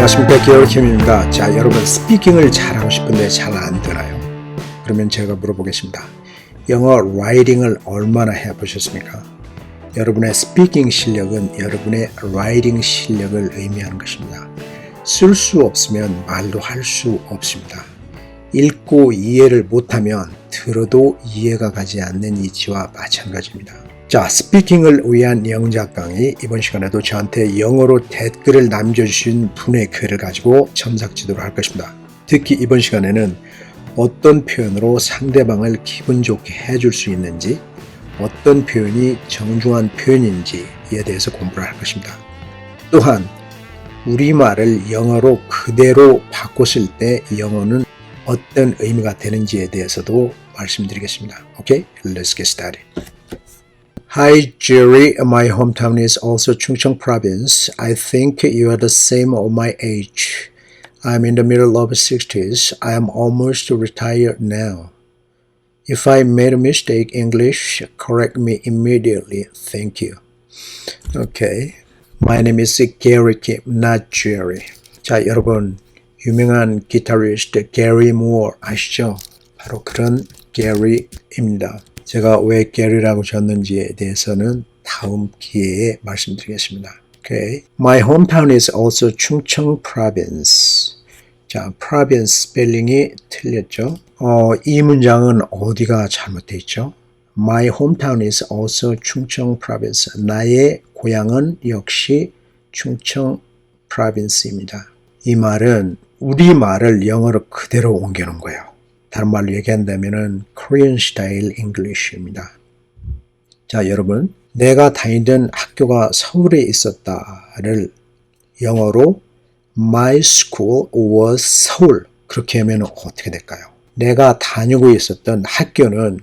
안녕하십니까, 기어킴입니다. 자, 여러분 스피킹을 잘하고 싶은데 잘 안 되나요? 그러면 제가 물어보겠습니다. 영어 라이팅을 얼마나 해보셨습니까? 여러분의 스피킹 실력은 여러분의 라이팅 실력을 의미하는 것입니다. 쓸 수 없으면 말도 할 수 없습니다. 읽고 이해를 못하면 들어도 이해가 가지 않는 이치와 마찬가지입니다. 자, 스피킹을 위한 영작 강의, 이번 시간에도 저한테 영어로 댓글을 남겨주신 분의 글을 가지고 첨삭지도록 할 것입니다. 특히 이번 시간에는 어떤 표현으로 상대방을 기분 좋게 해줄 수 있는지, 어떤 표현이 정중한 표현인지에 대해서 공부를 할 것입니다. 또한 우리말을 영어로 그대로 바꿨을 때 영어는 어떤 의미가 되는지에 대해서도 말씀드리겠습니다. Okay? Let's get started. Hi Jerry, my hometown is also Chungcheong province. I think you are the same of my age. I'm in the middle of 60s. I am almost retired now. If I made a mistake in English, correct me immediately. Thank you. Okay. My name is Gary Kim, not Jerry. 자, 여러분 유명한 기타리스트 게리 무어 아시죠? 바로 그런 게리입니다. 제가 왜 게리라고 졌는지에 대해서는 다음 기회에 말씀드리겠습니다. Okay. My hometown is also Chungcheong province. 자, province 스펠링이 틀렸죠? 이 문장은 어디가 잘못되어 있죠? My hometown is also Chungcheong province. 나의 고향은 역시 충청 province입니다. 이 말은 우리말을 영어로 그대로 옮겨놓은 거예요. 다른 말로 얘기한다면 Korean style English입니다. 자, 여러분, 내가 다니던 학교가 서울에 있었다를 영어로 My school was 서울, 그렇게 하면 어떻게 될까요? 내가 다니고 있었던 학교는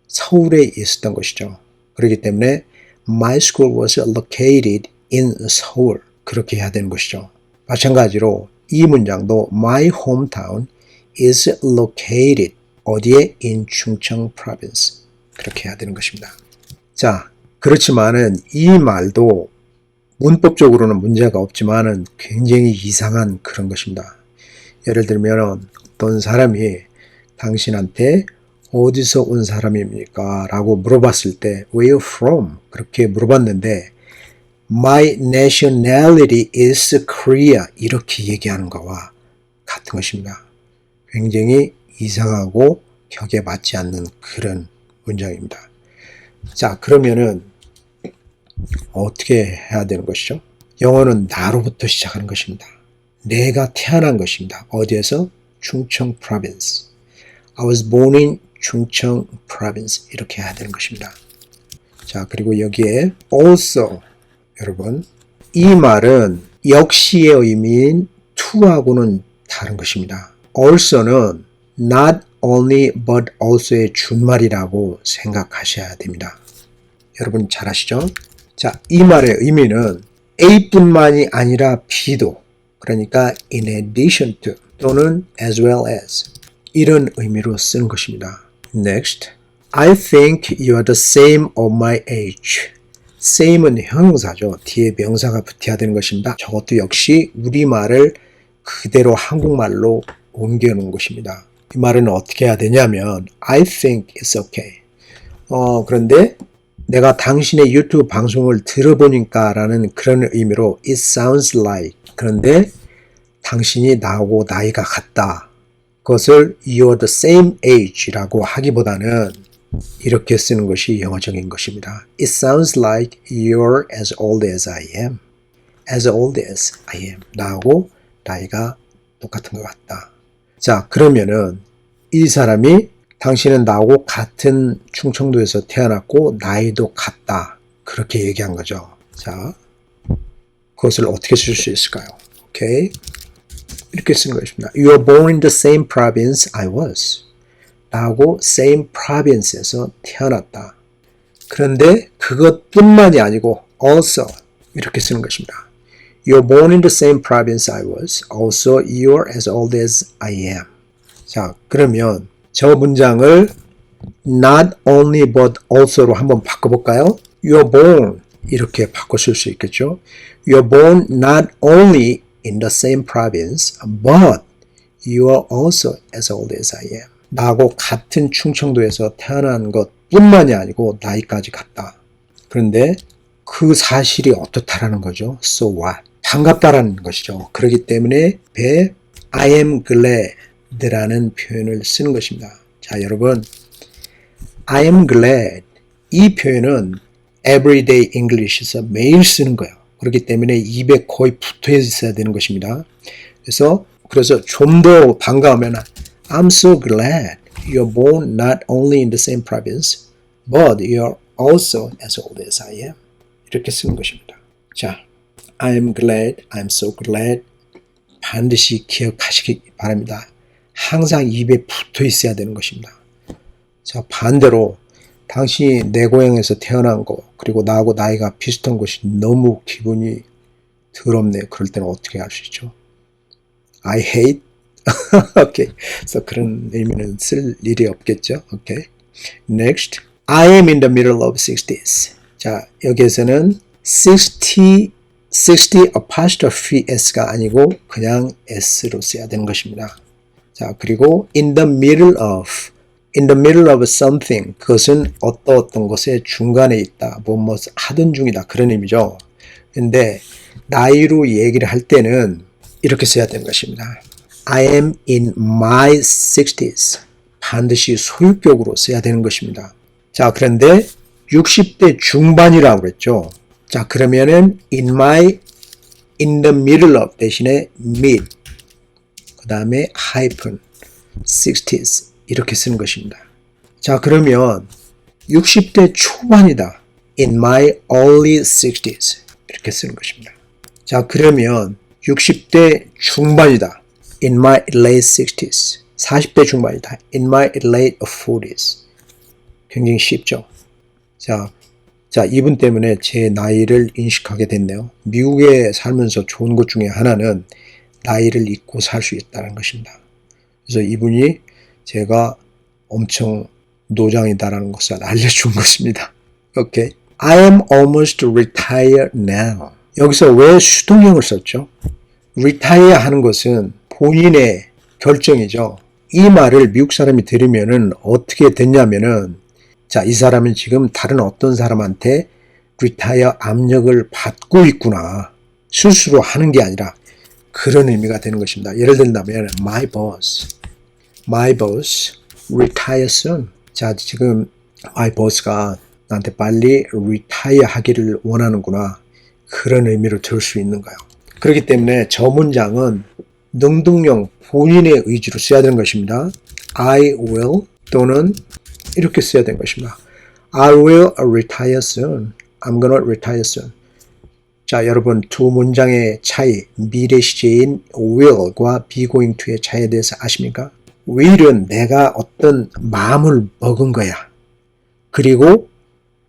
서울에 있었던 것이죠. 그렇기 때문에 My school was located in 서울, 그렇게 해야 되는 것이죠. 마찬가지로 이 문장도 My hometown is located 어디에? in 충청 province, 그렇게 해야 되는 것입니다. 자, 그렇지만은 이 말도 문법적으로는 문제가 없지만은 굉장히 이상한 그런 것입니다. 예를 들면 어떤 사람이 당신한테 어디서 온 사람입니까? 라고 물어봤을 때 Where are you from? 그렇게 물어봤는데 My nationality is Korea 이렇게 얘기하는 거와 같은 것입니다. 굉장히 이상하고 격에 맞지 않는 그런 문장입니다. 자, 그러면은 어떻게 해야 되는 것이죠? 영어는 나로부터 시작하는 것입니다. 내가 태어난 것입니다. 어디에서? 충청 province. I was born in 충청 province. 이렇게 해야 되는 것입니다. 자, 그리고 여기에 also, 여러분, 이 말은 역시의 의미인 to하고는 다른 것입니다. also는 not only but also의 준말이라고 생각하셔야 됩니다. 여러분 잘 아시죠? 자, 이 말의 의미는 A뿐만이 아니라 B도, 그러니까 in addition to 또는 as well as 이런 의미로 쓰는 것입니다. Next, I think you are the same of my age. same은 형용사죠. 뒤에 명사가 붙어야 되는 것입니다. 저것도 역시 우리말을 그대로 한국말로 옮겨놓은 것입니다. 이 말은 어떻게 해야 되냐면 I think it's okay. 그런데 내가 당신의 유튜브 방송을 들어보니까 라는 그런 의미로 it sounds like, 그런데 당신이 나하고 나이가 같다. 그것을 you're the same age 라고 하기보다는 이렇게 쓰는 것이 영어적인 것입니다. It sounds like you're as old as I am. As old as I am. 나하고 나이가 똑같은 것 같다. 자, 그러면은 이 사람이 당신은 나하고 같은 충청도에서 태어났고 나이도 같다. 그렇게 얘기한 거죠. 자, 그것을 어떻게 쓸 수 있을까요? 오케이. 이렇게 쓴 것입니다. You were born in the same province I was. 나하고 same province에서 태어났다. 그런데 그것뿐만이 아니고 also 이렇게 쓰는 것입니다. You were born in the same province I was. Also you are as old as I am. 자, 그러면 저 문장을 not only but also로 한번 바꿔볼까요? You are born 이렇게 바꿔 쓸 수 있겠죠. You are born not only in the same province, but you are also as old as I am. 나하고 같은 충청도에서 태어난 것뿐만이 아니고 나이까지 같다. 그런데 그 사실이 어떻다라는 거죠. So what? 반갑다라는 것이죠. 그렇기 때문에 배에 I am glad라는 표현을 쓰는 것입니다. 자, 여러분, I am glad 이 표현은 everyday English에서 매일 쓰는 거예요. 그렇기 때문에 입에 거의 붙어 있어야 되는 것입니다. 그래서 좀 더 반가우면 I'm so glad you're born not only in the same province, but you're also as old as I am. 이렇게 쓰는 것입니다. 자, I am glad, I'm so glad 반드시 기억하시기 바랍니다. 항상 입에 붙어 있어야 되는 것입니다. 자, 반대로 당신이 내 고향에서 태어난 거 그리고 나하고 나이가 비슷한 것이 너무 기분이 더럽네. 그럴 때는 어떻게 할 수 있죠? I hate. 오케이. 그래서 그런 의미는 쓸 일이 없겠죠. 오케이. Next. I am in the middle of 60s. 자, 여기에서는 60 apostrophe s가 아니고 그냥 s로 써야 되는 것입니다. 자, 그리고 in the middle of something. 그것은 어떤 것의 중간에 있다. 뭐 하던 중이다. 그런 의미죠. 근데 나이로 얘기를 할 때는 이렇게 써야 되는 것입니다. I am in my 60s. 반드시 소유격으로 써야 되는 것입니다. 자, 그런데 60대 중반이라고 그랬죠. 자, 그러면은 in the middle of 대신에 mid 그 다음에 hyphen 60s 이렇게 쓰는 것입니다. 자, 그러면 60대 초반이다. in my early 60s 이렇게 쓰는 것입니다. 자, 그러면 60대 중반이다. in my late 60s 40대 중반이다. in my late 40s 굉장히 쉽죠. 자, 이분 때문에 제 나이를 인식하게 됐네요. 미국에 살면서 좋은 것 중에 하나는 나이를 잊고 살 수 있다는 것입니다. 그래서 이분이 제가 엄청 노장이다라는 것을 알려준 것입니다. 오케이. I am almost retired now. 여기서 왜 수동형을 썼죠? retire 하는 것은 본인의 결정이죠. 이 말을 미국 사람이 들으면은 어떻게 됐냐면은 자, 이 사람은 지금 다른 어떤 사람한테 retire 압력을 받고 있구나. 스스로 하는 게 아니라 그런 의미가 되는 것입니다. 예를 들면 my boss retire soon. 자, 지금 my boss가 나한테 빨리 retire 하기를 원하는구나. 그런 의미로 들을 수 있는 거예요. 그렇기 때문에 저 문장은 능동형 본인의 의지로 써야 되는 것입니다. I will 또는 이렇게 써야 되는 것입니다. I will retire soon. I'm gonna retire soon. 자, 여러분 두 문장의 차이, 미래 시제인 will과 be going to의 차이에 대해서 아십니까? will은 내가 어떤 마음을 먹은 거야. 그리고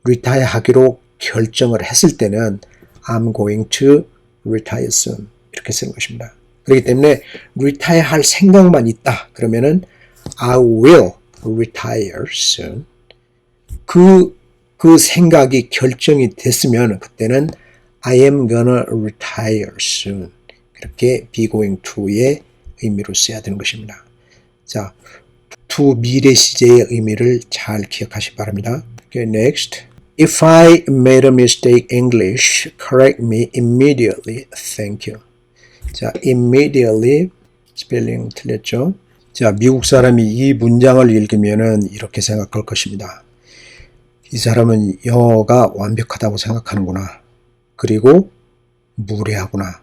retire 하기로 결정을 했을 때는 I'm going to retire soon. 이렇게 쓰는 것입니다. 그렇기 때문에 retire 할 생각만 있다. 그러면은 I will retire soon. 그 생각이 결정이 됐으면 그때는 I am gonna retire soon. 그렇게 be going to의 의미로 써야 되는 것입니다. 자, 두 미래 시제의 의미를 잘 기억하시기 바랍니다. Okay, next. If I made a mistake English, correct me immediately. Thank you. 자, immediately 스펠링 틀렸죠? 자, 미국 사람이 이 문장을 읽으면은 이렇게 생각할 것입니다. 이 사람은 영어가 완벽하다고 생각하는구나. 그리고 무례하구나.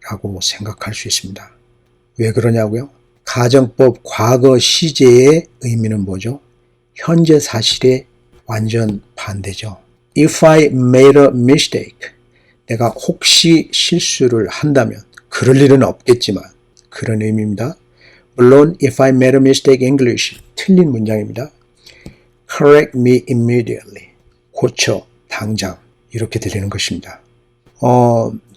라고 생각할 수 있습니다. 왜 그러냐고요? 가정법 과거 시제의 의미는 뭐죠? 현재 사실의 완전 반대죠. If I made a mistake, 내가 혹시 실수를 한다면, 그럴 일은 없겠지만 그런 의미입니다. 물론 if I made a mistake English, 틀린 문장입니다. Correct me immediately, 고쳐, 당장 이렇게 들리는 것입니다.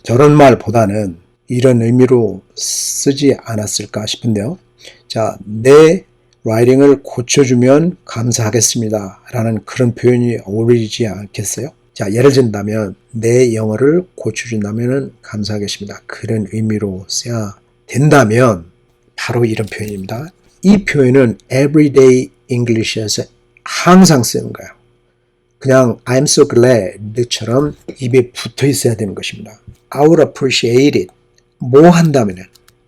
저런 말보다는 이런 의미로 쓰지 않았을까 싶은데요. 자, 내 라이팅을 고쳐주면 감사하겠습니다 라는 그런 표현이 어울리지 않겠어요? 자, 예를 든다면 내 영어를 고쳐준다면 감사하겠습니다. 그런 의미로 써야 된다면 바로 이런 표현입니다. 이 표현은 everyday English에서 항상 쓰는 거예요. 그냥 I'm so glad처럼 입에 붙어 있어야 되는 것입니다. I would appreciate it. 뭐 한다면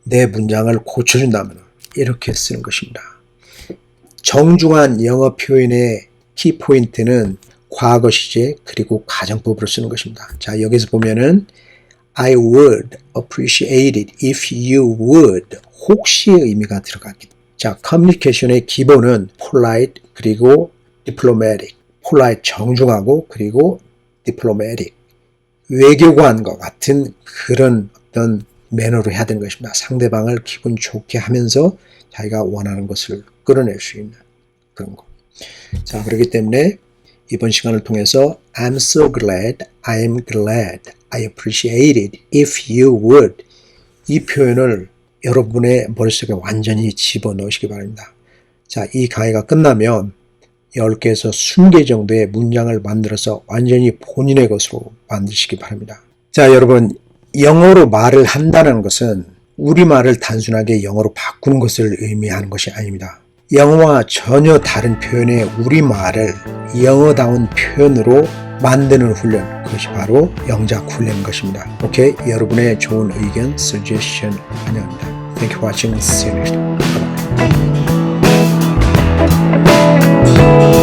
내 문장을 고쳐준다면 이렇게 쓰는 것입니다. 정중한 영어 표현의 키포인트는 과거 시제 그리고 가정법으로 쓰는 것입니다. 자, 여기서 보면은 I would appreciate it if you would 혹시의 의미가 들어가기. 자, 커뮤니케이션의 기본은 polite 그리고 diplomatic. polite 정중하고 그리고 diplomatic. 외교관과 같은 그런 어떤 매너로 해야 되는 것입니다. 상대방을 기분 좋게 하면서 자기가 원하는 것을 끌어낼 수 있는 그런 거. 자, 그렇기 때문에 이번 시간을 통해서 I'm so glad, I'm glad, I appreciate it if you would 이 표현을 여러분의 머릿속에 완전히 집어넣으시기 바랍니다. 자, 이 강의가 끝나면 10개에서 20개 정도의 문장을 만들어서 완전히 본인의 것으로 만드시기 바랍니다. 자, 여러분, 영어로 말을 한다는 것은 우리말을 단순하게 영어로 바꾸는 것을 의미하는 것이 아닙니다. 영어와 전혀 다른 표현의 우리말을 영어다운 표현으로 만드는 훈련, 그것이 바로 영작 훈련인 것입니다. 오케이? 여러분의 좋은 의견, suggestion 환영합니다. Thank you for watching. See you next time. Bye-bye.